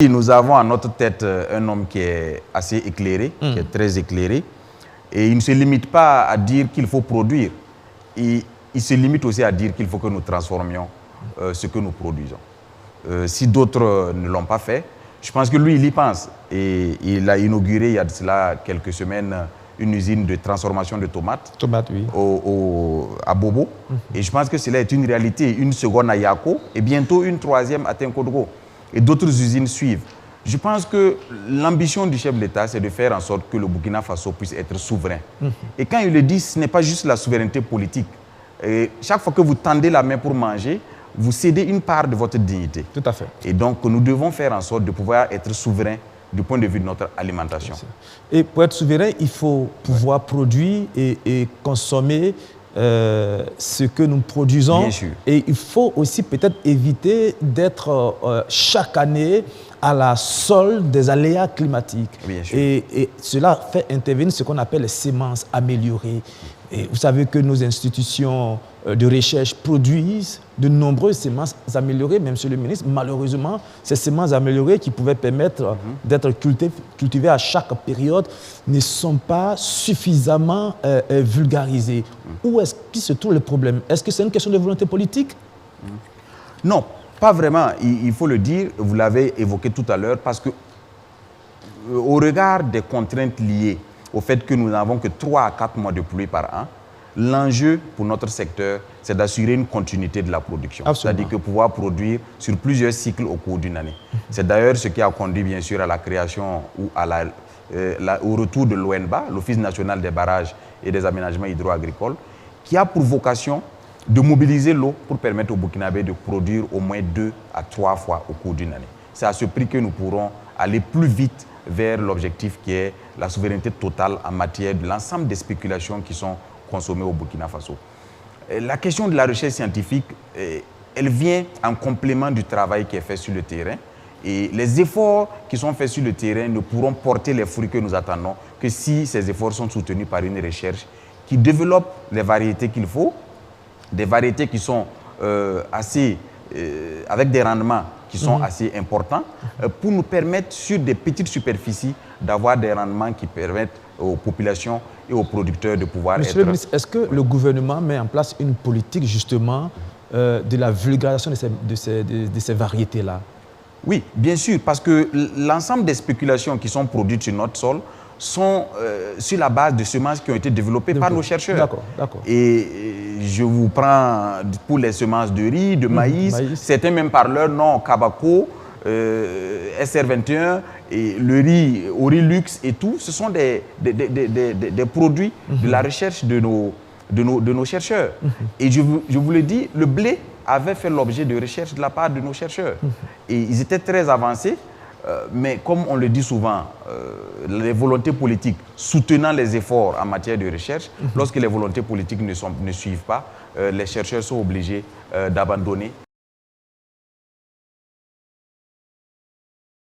Nous avons à notre tête un homme qui est assez éclairé, qui est très éclairé. Et il ne se limite pas à dire qu'il faut produire. Il se limite aussi à dire qu'il faut que nous transformions ce que nous produisons. Si d'autres ne l'ont pas fait, je pense que lui, il y pense. Et il a inauguré il y a de cela quelques semaines une usine de transformation de tomates, oui. à Bobo. Et je pense que cela est une réalité. Une seconde à Yako et bientôt une troisième à Tenkodgo. Et d'autres usines suivent. Je pense que l'ambition du chef de l'État, c'est de faire en sorte que le Burkina Faso puisse être souverain. Et quand il le dit, ce n'est pas juste la souveraineté politique. Et chaque fois que vous tendez la main pour manger, vous cédez une part de votre dignité. Tout à fait. Et donc, nous devons faire en sorte de pouvoir être souverain du point de vue de notre alimentation. Et pour être souverain, il faut pouvoir produire et consommer ce que nous produisons. Bien sûr. Et il faut aussi peut-être éviter d'être chaque année à la solde des aléas climatiques. Bien sûr. Et cela fait intervenir ce qu'on appelle les semences améliorées. Et vous savez que nos institutions de recherche produisent de nombreuses semences améliorées, même Monsieur le ministre. Malheureusement, ces semences améliorées qui pouvaient permettre d'être cultivées à chaque période ne sont pas suffisamment vulgarisées. Où est-ce qu'il se trouve le problème? Est-ce que c'est une question de volonté politique? Non, pas vraiment. Il faut le dire, vous l'avez évoqué tout à l'heure, parce que au regard des contraintes liées au fait que nous n'avons que 3 à 4 mois de pluie par an, l'enjeu pour notre secteur, c'est d'assurer une continuité de la production. C'est-à-dire que pouvoir produire sur plusieurs cycles au cours d'une année. C'est d'ailleurs ce qui a conduit bien sûr à la création ou au retour de l'ONBA, l'Office national des barrages et des aménagements hydro-agricoles, qui a pour vocation de mobiliser l'eau pour permettre aux Burkinabés de produire au moins 2 à 3 fois au cours d'une année. C'est à ce prix que nous pourrons aller plus vite vers l'objectif qui est la souveraineté totale en matière de l'ensemble des spéculations qui sont consommées au Burkina Faso. La question de la recherche scientifique, elle vient en complément du travail qui est fait sur le terrain. Et les efforts qui sont faits sur le terrain ne pourront porter les fruits que nous attendons que si ces efforts sont soutenus par une recherche qui développe les variétés qu'il faut, des variétés qui sont avec des rendements qui sont assez importants, pour nous permettre sur des petites superficies d'avoir des rendements qui permettent aux populations et aux producteurs de pouvoir Monsieur le ministre, est-ce que le gouvernement met en place une politique justement de la vulgarisation de ces variétés-là? Oui, bien sûr, parce que l'ensemble des spéculations qui sont produites sur notre sol sont sur la base de semences qui ont été développées par nos chercheurs. D'accord, d'accord. Et je vous prends pour les semences de riz, de maïs, certains même par leur nom, Kabako, SR21, et le riz, Orilux et tout, ce sont des produits de la recherche de nos chercheurs. Et je vous le dis, le blé avait fait l'objet de recherche de la part de nos chercheurs. Et ils étaient très avancés. Mais comme on le dit souvent, les volontés politiques soutenant les efforts en matière de recherche, lorsque les volontés politiques ne suivent pas, les chercheurs sont obligés d'abandonner